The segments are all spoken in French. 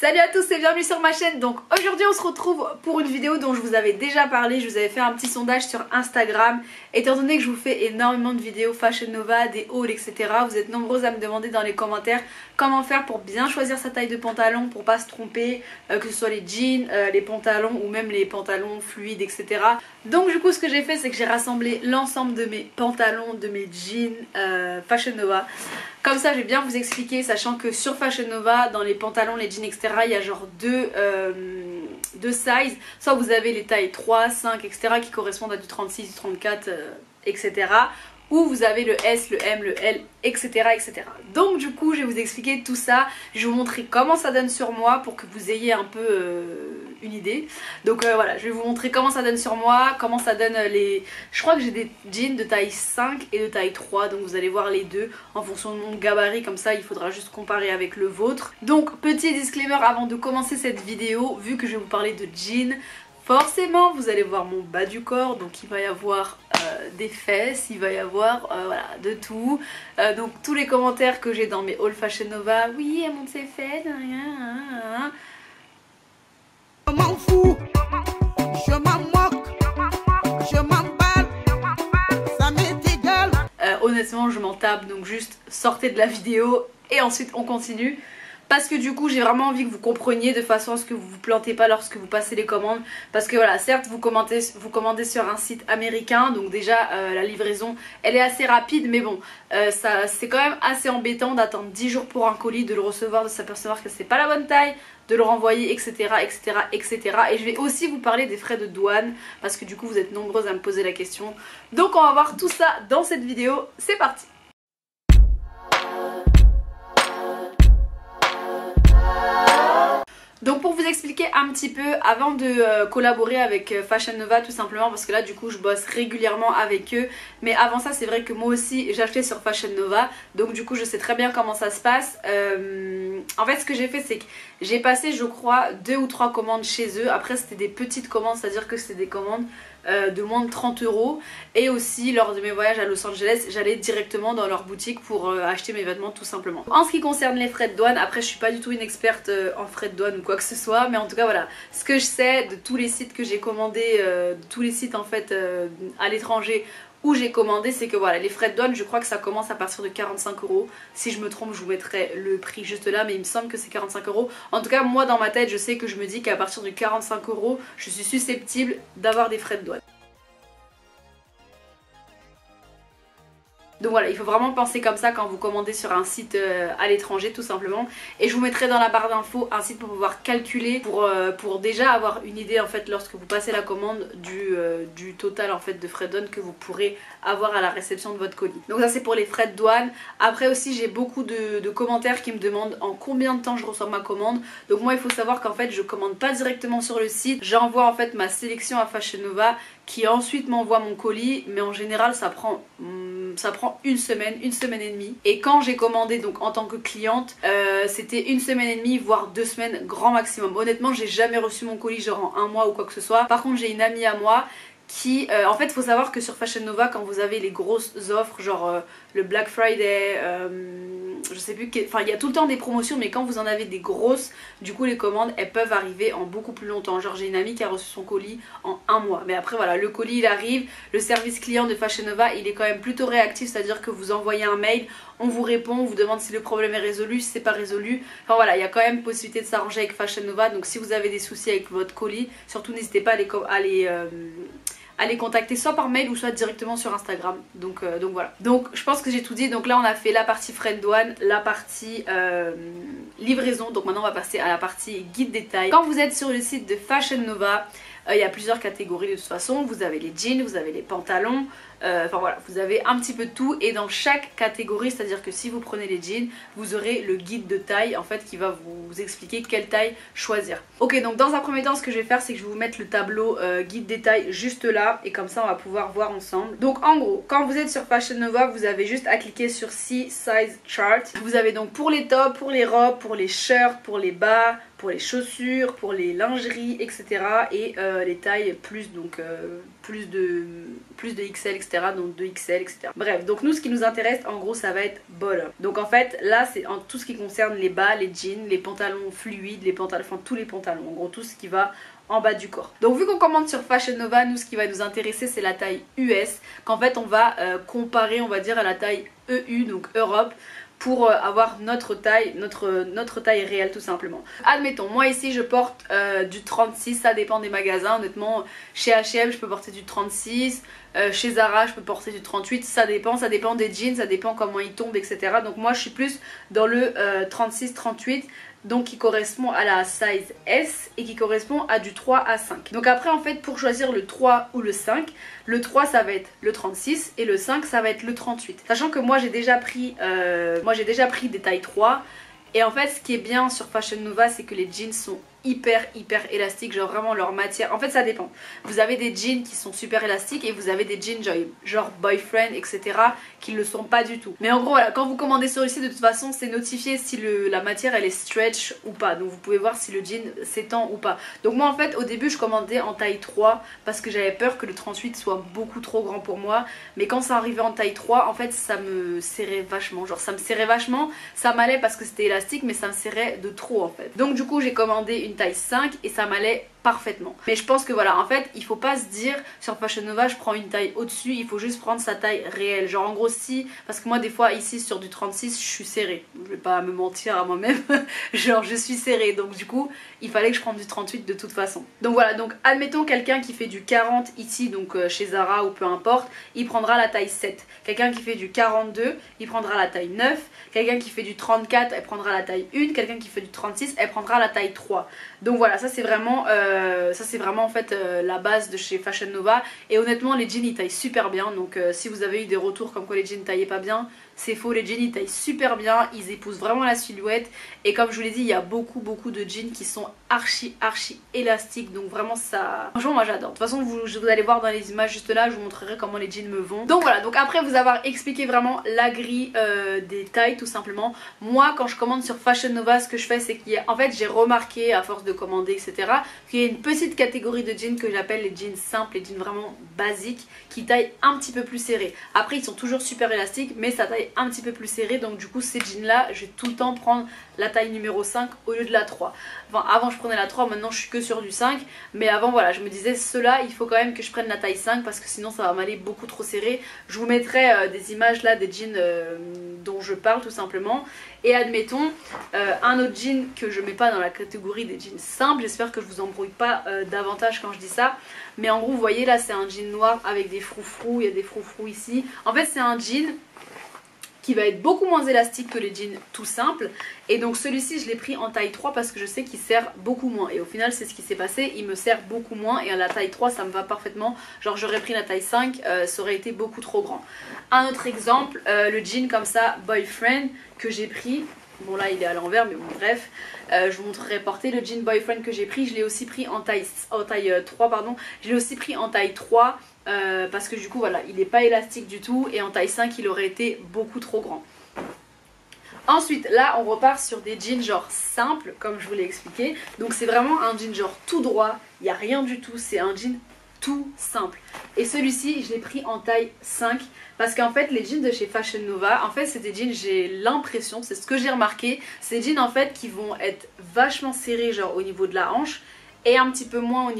Salut à tous et bienvenue sur ma chaîne. Donc aujourd'hui on se retrouve pour une vidéo dont je vous avais déjà parlé. Je vous avais fait un petit sondage sur Instagram. Étant donné que je vous fais énormément de vidéos Fashion Nova, des hauls, etc. Vous êtes nombreux à me demander dans les commentaires comment faire pour bien choisir sa taille de pantalon, pour pas se tromper, que ce soit les jeans, les pantalons ou même les pantalons fluides, etc. Donc du coup ce que j'ai fait, c'est que j'ai rassemblé l'ensemble de mes pantalons, de mes jeans Fashion Nova. Comme ça je vais bien vous expliquer, sachant que sur Fashion Nova, dans les pantalons, les jeans, etc. il y a genre deux sizes. Soit vous avez les tailles 3, 5, etc. qui correspondent à du 36, du 34, etc. Ou vous avez le S, le M, le L, etc., etc. Donc du coup je vais vous expliquer tout ça. Je vais vous montrer comment ça donne sur moi pour que vous ayez un peu une idée. Donc voilà, je vais vous montrer comment ça donne sur moi, comment ça donne les... Je crois que j'ai des jeans de taille 5 et de taille 3, donc vous allez voir les deux en fonction de mon gabarit, comme ça il faudra juste comparer avec le vôtre. Donc petit disclaimer avant de commencer cette vidéo, vu que je vais vous parler de jeans, forcément vous allez voir mon bas du corps, donc il va y avoir des fesses, il va y avoir voilà, de tout. Donc tous les commentaires que j'ai dans mes hauls Fashion Nova, oui elle monte ses fesses, je m'en fous, je m'en moque, je m'emballe, ça m'est égal. Honnêtement je m'en tape, donc juste sortez de la vidéo et ensuite on continue. Parce que du coup j'ai vraiment envie que vous compreniez de façon à ce que vous vous plantez pas lorsque vous passez les commandes. Parce que voilà, certes vous commandez sur un site américain, donc déjà la livraison elle est assez rapide. Mais bon, c'est quand même assez embêtant d'attendre 10 jours pour un colis, de le recevoir, de s'apercevoir que c'est pas la bonne taille, de le renvoyer, etc., etc., etc. Et je vais aussi vous parler des frais de douane, parce que du coup vous êtes nombreuses à me poser la question. Donc on va voir tout ça dans cette vidéo, c'est parti. Donc pour vous expliquer un petit peu, avant de collaborer avec Fashion Nova tout simplement, parce que là du coup je bosse régulièrement avec eux, mais avant ça c'est vrai que moi aussi j'achetais sur Fashion Nova, donc du coup je sais très bien comment ça se passe. En fait ce que j'ai fait, c'est que j'ai passé je crois 2 ou 3 commandes chez eux. Après c'était des petites commandes, c'est à dire que c'était des commandes de moins de 30 €. Et aussi lors de mes voyages à Los Angeles, j'allais directement dans leur boutique pour acheter mes vêtements tout simplement. En ce qui concerne les frais de douane, après je suis pas du tout une experte en frais de douane ou quoi que ce soit, mais en tout cas voilà, ce que je sais de tous les sites que j'ai commandés, de tous les sites en fait à l'étranger où j'ai commandé, c'est que voilà, les frais de douane je crois que ça commence à partir de 45 €. Si je me trompe je vous mettrai le prix juste là, mais il me semble que c'est 45 €. En tout cas moi dans ma tête je sais que je me dis qu'à partir de 45 € je suis susceptible d'avoir des frais de douane. Donc voilà, il faut vraiment penser comme ça quand vous commandez sur un site à l'étranger tout simplement. Et je vous mettrai dans la barre d'infos un site pour pouvoir calculer, pour déjà avoir une idée en fait lorsque vous passez la commande du total en fait de frais de douane que vous pourrez avoir à la réception de votre colis. Donc ça c'est pour les frais de douane. Après aussi j'ai beaucoup de commentaires qui me demandent en combien de temps je reçois ma commande. Donc moi il faut savoir qu'en fait je commande pas directement sur le site, j'envoie en fait ma sélection à Fashion Nova qui ensuite m'envoie mon colis, mais en général ça prend une semaine et demie. Et quand j'ai commandé donc en tant que cliente, c'était une semaine et demie voire 2 semaines grand maximum. Honnêtement j'ai jamais reçu mon colis genre en un mois ou quoi que ce soit. Par contre j'ai une amie à moi qui en fait il faut savoir que sur Fashion Nova quand vous avez les grosses offres genre le Black Friday, je sais plus, enfin il y a tout le temps des promotions, mais quand vous en avez des grosses, du coup les commandes elles peuvent arriver en beaucoup plus longtemps. Genre j'ai une amie qui a reçu son colis en un mois, mais après voilà, le colis il arrive, le service client de Fashion Nova il est quand même plutôt réactif, c'est à dire que vous envoyez un mail, on vous répond, on vous demande si le problème est résolu, si c'est pas résolu, enfin voilà, il y a quand même possibilité de s'arranger avec Fashion Nova. Donc si vous avez des soucis avec votre colis, surtout n'hésitez pas à les contacter soit par mail ou soit directement sur Instagram. Donc voilà. Donc je pense que j'ai tout dit. Donc là on a fait la partie frais de douane, la partie livraison. Donc maintenant on va passer à la partie guide détail. Quand vous êtes sur le site de Fashion Nova, il y a plusieurs catégories de toute façon. Vous avez les jeans, vous avez les pantalons, enfin voilà, vous avez un petit peu de tout. Et dans chaque catégorie, c'est à dire que si vous prenez les jeans, vous aurez le guide de taille en fait qui va vous expliquer quelle taille choisir. Ok, donc dans un premier temps ce que je vais faire, c'est que je vais vous mettre le tableau guide détail juste là, et comme ça on va pouvoir voir ensemble. Donc en gros, quand vous êtes sur Fashion Nova, vous avez juste à cliquer sur See Size Chart. Vous avez donc pour les tops, pour les robes, pour les shirts, pour les bas, pour les chaussures, pour les lingeries, etc. Et les tailles plus, donc plus de XL, etc. Donc 2XL, etc. Bref, donc nous ce qui nous intéresse en gros ça va être bottom. Donc en fait là c'est en tout ce qui concerne les bas, les jeans, les pantalons fluides, les pantalons, enfin tous les pantalons, en gros tout ce qui va en bas du corps. Donc vu qu'on commande sur Fashion Nova, nous ce qui va nous intéresser c'est la taille US, qu'en fait on va comparer on va dire à la taille EU, donc Europe, pour avoir notre taille réelle tout simplement. Admettons, moi ici je porte du 36, ça dépend des magasins, honnêtement chez H&M je peux porter du 36, chez Zara je peux porter du 38, ça dépend des jeans, ça dépend comment ils tombent, etc. Donc moi je suis plus dans le 36-38, donc qui correspond à la size S et qui correspond à du 3 à 5. Donc après en fait pour choisir le 3 ou le 5, le 3 ça va être le 36 et le 5 ça va être le 38. Sachant que moi j'ai déjà pris des tailles 3 et en fait ce qui est bien sur Fashion Nova c'est que les jeans sont hyper élastiques, genre vraiment leur matière, en fait ça dépend. Vous avez des jeans qui sont super élastiques et vous avez des jeans genre boyfriend etc qui le sont pas du tout. Mais en gros voilà, quand vous commandez sur le site de toute façon c'est notifié si la matière elle est stretch ou pas, donc vous pouvez voir si le jean s'étend ou pas. Donc moi en fait au début je commandais en taille 3 parce que j'avais peur que le 38 soit beaucoup trop grand pour moi, mais quand ça arrivait en taille 3 en fait ça me serrait vachement, genre ça me serrait vachement, ça m'allait parce que c'était élastique mais ça me serrait de trop en fait. Donc du coup j'ai commandé une taille 5 et ça m'allait parfaitement. Mais je pense que voilà, en fait il faut pas se dire sur Fashion Nova je prends une taille au-dessus, il faut juste prendre sa taille réelle. Genre en gros si, parce que moi des fois ici sur du 36 je suis serrée, je vais pas me mentir à moi-même, genre je suis serrée, donc du coup il fallait que je prenne du 38 de toute façon. Donc voilà, donc admettons quelqu'un qui fait du 40 ici, donc chez Zara ou peu importe, il prendra la taille 7. Quelqu'un qui fait du 42, il prendra la taille 9. Quelqu'un qui fait du 34, elle prendra la taille 1. Quelqu'un qui fait du 36, elle prendra la taille 3. Donc voilà, ça c'est vraiment en fait la base de chez Fashion Nova. Et honnêtement les jeans ils taillent super bien. Donc si vous avez eu des retours comme quoi les jeans taillaient pas bien, c'est faux, les jeans ils taillent super bien, ils épousent vraiment la silhouette. Et comme je vous l'ai dit, il y a beaucoup de jeans qui sont archi élastiques, donc vraiment ça, franchement moi j'adore. De toute façon vous allez voir dans les images juste là, je vous montrerai comment les jeans me vont. Donc voilà, donc après vous avoir expliqué vraiment la grille des tailles tout simplement, moi quand je commande sur Fashion Nova ce que je fais c'est qu'en fait j'ai remarqué à force de commander etc qu'il y a une petite catégorie de jeans que j'appelle les jeans simples, les jeans vraiment basiques qui taillent un petit peu plus serré. Après ils sont toujours super élastiques mais ça taille un petit peu plus serré, donc du coup ces jeans là je vais tout le temps prendre la taille numéro 5 au lieu de la 3. Enfin avant je prenais la 3, maintenant je suis que sur du 5, mais avant voilà je me disais ceux-là il faut quand même que je prenne la taille 5 parce que sinon ça va m'aller beaucoup trop serré. Je vous mettrai des images là des jeans dont je parle tout simplement. Et admettons un autre jean que je mets pas dans la catégorie des jeans simples, j'espère que je vous embrouille pas davantage quand je dis ça, mais en gros vous voyez là c'est un jean noir avec des froufrous, il y a des froufrous ici. En fait c'est un jean qui va être beaucoup moins élastique que les jeans tout simples, et donc celui-ci je l'ai pris en taille 3 parce que je sais qu'il sert beaucoup moins, et au final c'est ce qui s'est passé, il me sert beaucoup moins et à la taille 3 ça me va parfaitement. Genre j'aurais pris la taille 5, ça aurait été beaucoup trop grand. Un autre exemple, le jean comme ça boyfriend que j'ai pris, bon là il est à l'envers mais bon bref, je vous montrerai porter le jean boyfriend que j'ai pris, je l'ai aussi pris en taille 3 pardon, je l'ai aussi pris en taille 3 parce que du coup voilà il n'est pas élastique du tout, et en taille 5 il aurait été beaucoup trop grand. Ensuite là on repart sur des jeans genre simples comme je vous l'ai expliqué, donc c'est vraiment un jean genre tout droit, il n'y a rien du tout, c'est un jean tout simple. Et celui-ci je l'ai pris en taille 5 parce qu'en fait les jeans de chez Fashion Nova, en fait c'est des jeans, j'ai l'impression, c'est ce que j'ai remarqué, c'est des jeans en fait qui vont être vachement serrés genre au niveau de la hanche et un petit peu moins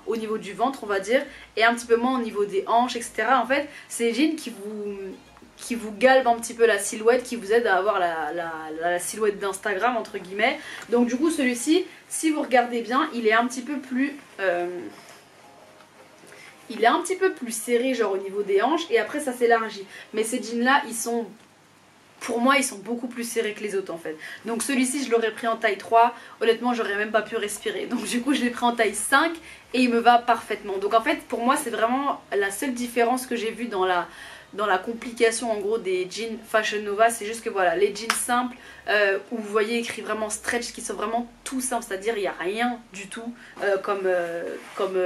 au niveau du ventre on va dire, et un petit peu moins au niveau des hanches etc. En fait c'est des jeans qui vous galbent un petit peu la silhouette, qui vous aident à avoir la silhouette d'Instagram entre guillemets. Donc du coup celui-ci si vous regardez bien il est un petit peu plus serré genre au niveau des hanches, et après ça s'élargit. Mais ces jeans là pour moi ils sont beaucoup plus serrés que les autres en fait. Donc celui-ci je l'aurais pris en taille 3, honnêtement j'aurais même pas pu respirer. Donc du coup je l'ai pris en taille 5 et il me va parfaitement. Donc en fait pour moi c'est vraiment la seule différence que j'ai vue dans la complication en gros des jeans Fashion Nova, c'est juste que voilà les jeans simples où vous voyez écrit vraiment stretch, qui sont vraiment tout simples, c'est-à-dire il n'y a rien du tout comme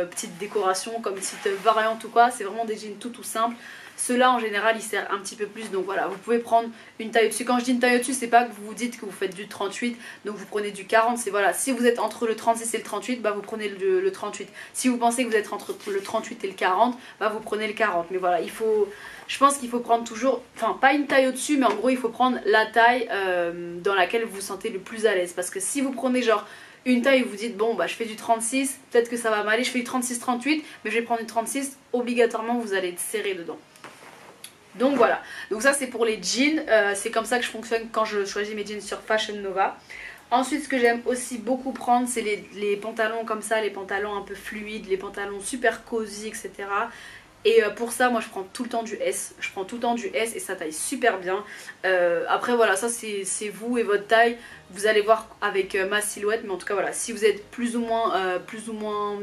petite décoration, comme petite variante ou quoi, c'est vraiment des jeans tout simples. Ceux-là en général ils serrent un petit peu plus, donc voilà, vous pouvez prendre une taille au-dessus. Quand je dis une taille au-dessus, c'est pas que vous vous dites que vous faites du 38, donc vous prenez du 40, c'est voilà, si vous êtes entre le 36 et le 38, bah vous prenez le 38. Si vous pensez que vous êtes entre le 38 et le 40, bah vous prenez le 40. Mais voilà, je pense qu'il faut prendre toujours, enfin pas une taille au-dessus, mais en gros il faut prendre la taille dans laquelle vous vous sentez le plus à l'aise. Parce que si vous prenez genre une taille où vous dites bon bah je fais du 36, peut-être que ça va m'aller, je fais du 36-38, mais je vais prendre du 36, obligatoirement vous allez être serré dedans. Donc voilà, donc ça c'est pour les jeans, c'est comme ça que je fonctionne quand je choisis mes jeans sur Fashion Nova. Ensuite ce que j'aime aussi beaucoup prendre c'est les pantalons comme ça, les pantalons un peu fluides, les pantalons super cosy, etc. Et pour ça moi je prends tout le temps du S, je prends tout le temps du S et ça taille super bien. Après voilà, ça c'est vous et votre taille, vous allez voir avec ma silhouette, mais en tout cas voilà, si vous êtes plus ou moins,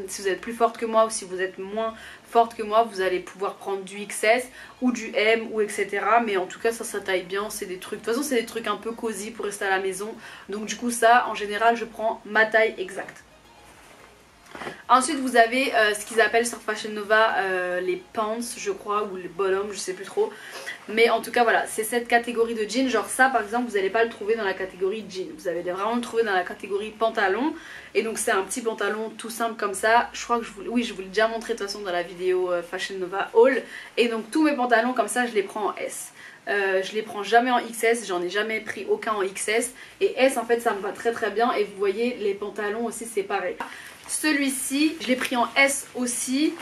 si vous êtes plus forte que moi ou si vous êtes moins forte que moi, vous allez pouvoir prendre du XS ou du M ou etc. Mais en tout cas ça taille bien, c'est des trucs, de toute façon c'est des trucs un peu cosy pour rester à la maison. Donc du coup ça en général je prends ma taille exacte. Ensuite vous avez ce qu'ils appellent sur Fashion Nova les pants je crois, ou les bottoms, je sais plus trop. Mais en tout cas voilà, c'est cette catégorie de jeans. Genre ça par exemple vous n'allez pas le trouver dans la catégorie jean, vous allez vraiment le trouver dans la catégorie pantalon. Et donc c'est un petit pantalon tout simple comme ça. Je crois que je vous l'ai déjà montré de toute façon dans la vidéo Fashion Nova Haul. Et donc tous mes pantalons comme ça je les prends en S. Je les prends jamais en XS, j'en ai jamais pris aucun en XS. Et S en fait ça me va très très bien. Et vous voyez les pantalons aussi c'est pareil. Celui-ci je l'ai pris en S aussi.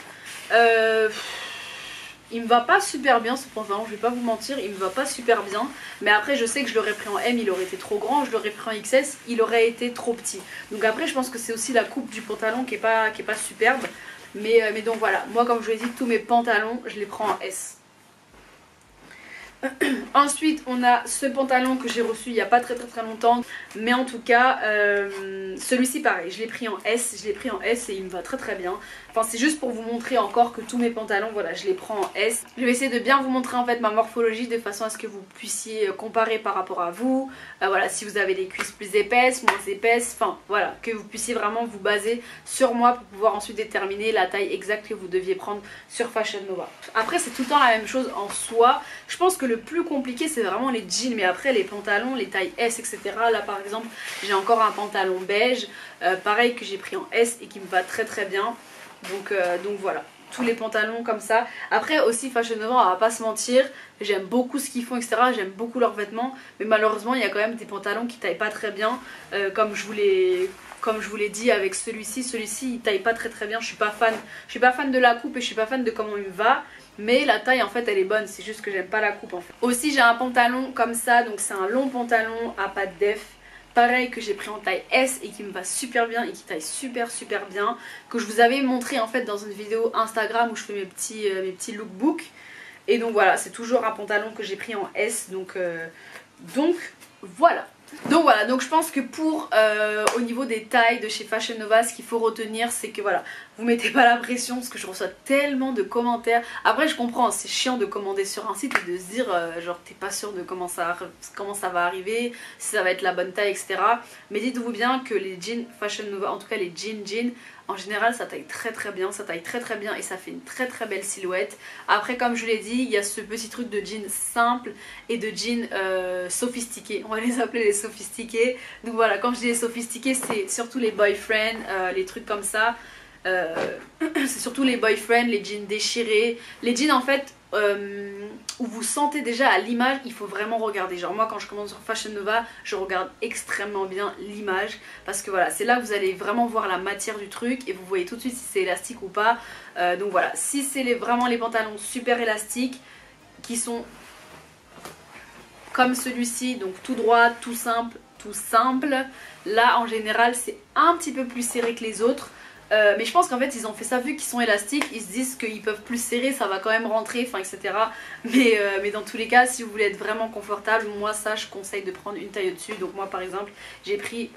Il me va pas super bien ce pantalon, je vais pas vous mentir, il me va pas super bien. Mais après je sais que je l'aurais pris en M, il aurait été trop grand, je l'aurais pris en XS, il aurait été trop petit. Donc après je pense que c'est aussi la coupe du pantalon qui est pas superbe. Mais donc voilà, moi comme je vous l'ai dit, tous mes pantalons je les prends en S. Ensuite on a ce pantalon que j'ai reçu il n'y a pas très longtemps. Mais en tout cas celui-ci pareil, je l'ai pris en S, et il me va très bien. Enfin c'est juste pour vous montrer encore que tous mes pantalons voilà je les prends en S. Je vais essayer de bien vous montrer en fait ma morphologie de façon à ce que vous puissiez comparer par rapport à vous. Voilà, si vous avez des cuisses plus épaisses, moins épaisses, enfin voilà, que vous puissiez vraiment vous baser sur moi pour pouvoir ensuite déterminer la taille exacte que vous deviez prendre sur Fashion Nova. Après c'est tout le temps la même chose en soi. Je pense que le plus compliqué c'est vraiment les jeans, mais après les pantalons, les tailles S etc. Là par exemple j'ai encore un pantalon beige, pareil que j'ai pris en S et qui me va très bien. Donc voilà, tous les pantalons comme ça. Après aussi Fashion Nova, on va pas se mentir, j'aime beaucoup ce qu'ils font etc, j'aime beaucoup leurs vêtements. Mais malheureusement il y a quand même des pantalons qui taillent pas très bien, comme je vous l'ai dit avec celui-ci il taille pas très bien. Je suis pas fan de la coupe et je suis pas fan de comment il me va. Mais la taille en fait elle est bonne, c'est juste que j'aime pas la coupe en fait. Aussi j'ai un pantalon comme ça, donc c'est un long pantalon à pattes def. Pareil que j'ai pris en taille S et qui me va super bien et qui taille super bien. Que je vous avais montré en fait dans une vidéo Instagram où je fais mes petits lookbooks. Et donc voilà, c'est toujours un pantalon que j'ai pris en S. Donc voilà. Donc je pense que pour au niveau des tailles de chez Fashion Nova, ce qu'il faut retenir c'est que voilà, vous mettez pas la pression parce que je reçois tellement de commentaires. Après je comprends, c'est chiant de commander sur un site et de se dire genre t'es pas sûr de comment ça va arriver, si ça va être la bonne taille etc. Mais dites-vous bien que les jeans Fashion Nova, en tout cas les jeans en général ça taille très bien, et ça fait une très belle silhouette. Après comme je l'ai dit, il y a ce petit truc de jeans simple et de jeans sophistiqués, on va les appeler les sophistiqués. Donc voilà, quand je dis les sophistiqués c'est surtout les boyfriends, les trucs comme ça. C'est surtout les boyfriends, les jeans déchirés, les jeans en fait où vous sentez déjà à l'image, il faut vraiment regarder. Genre moi quand je commande sur Fashion Nova, je regarde extrêmement bien l'image parce que voilà, c'est là que vous allez vraiment voir la matière du truc et vous voyez tout de suite si c'est élastique ou pas. Donc voilà, si c'est vraiment les pantalons super élastiques qui sont comme celui-ci, donc tout droit, tout simple, là en général c'est un petit peu plus serré que les autres. Mais je pense qu'en fait ils ont fait ça, vu qu'ils sont élastiques, ils se disent qu'ils peuvent plus serrer, ça va quand même rentrer, enfin etc. Mais dans tous les cas, si vous voulez être vraiment confortable, moi ça je conseille de prendre une taille au-dessus. Donc moi par exemple j'ai pris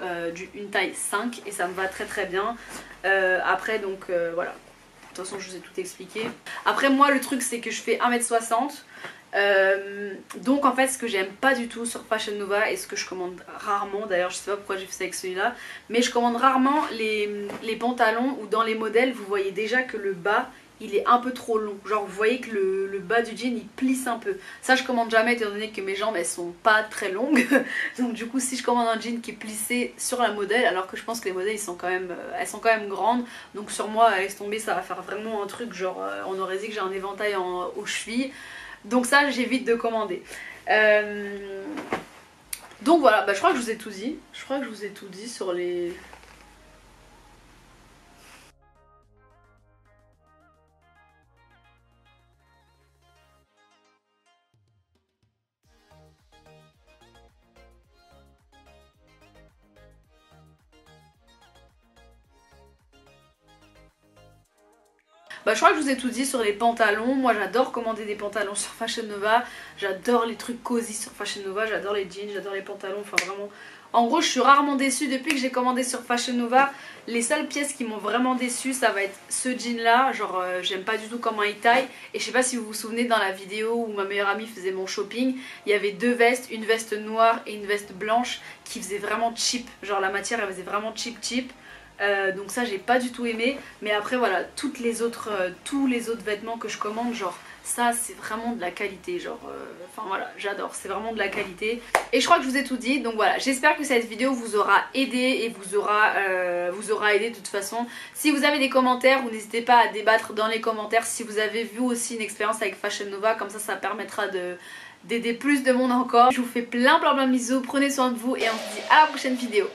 une taille 5 et ça me va très bien. Après donc voilà, de toute façon je vous ai tout expliqué. Après moi le truc c'est que je fais 1m60. Donc en fait ce que j'aime pas du tout sur Fashion Nova et ce que je commande rarement, d'ailleurs je sais pas pourquoi j'ai fait ça avec celui-là, mais je commande rarement les pantalons où dans les modèles vous voyez déjà que le bas il est un peu trop long. Genre vous voyez que le bas du jean il plisse un peu. Ça je commande jamais étant donné que mes jambes elles sont pas très longues. Donc du coup si je commande un jean qui est plissé sur la modèle, alors que je pense que les modèles ils sont quand même, elles sont quand même grandes. Donc sur moi laisse tomber, ça va faire vraiment un truc genre on aurait dit que j'ai un éventail aux chevilles. Donc ça j'évite de commander. Donc voilà, bah, je crois que je vous ai tout dit. Je crois que je vous ai tout dit sur les... Bah, je crois que je vous ai tout dit sur les pantalons. Moi j'adore commander des pantalons sur Fashion Nova. J'adore les trucs cosy sur Fashion Nova. J'adore les jeans, j'adore les pantalons. Enfin vraiment. En gros je suis rarement déçue depuis que j'ai commandé sur Fashion Nova. Les seules pièces qui m'ont vraiment déçue ça va être ce jean là. Genre j'aime pas du tout comment il taille. Et je sais pas si vous vous souvenez dans la vidéo où ma meilleure amie faisait mon shopping. Il y avait deux vestes, une veste noire et une veste blanche qui faisaient vraiment cheap. Genre la matière elle faisait vraiment cheap. Donc ça j'ai pas du tout aimé, mais après voilà tous les autres vêtements que je commande, genre ça c'est vraiment de la qualité, genre enfin voilà j'adore, c'est vraiment de la qualité. Et je crois que je vous ai tout dit, donc voilà j'espère que cette vidéo vous aura aidé et vous aura aidé de toute façon. Si vous avez des commentaires, vous n'hésitez pas à débattre dans les commentaires si vous avez vu aussi une expérience avec Fashion Nova, comme ça permettra d'aider plus de monde encore. Je vous fais plein bisous, prenez soin de vous et on se dit à la prochaine vidéo.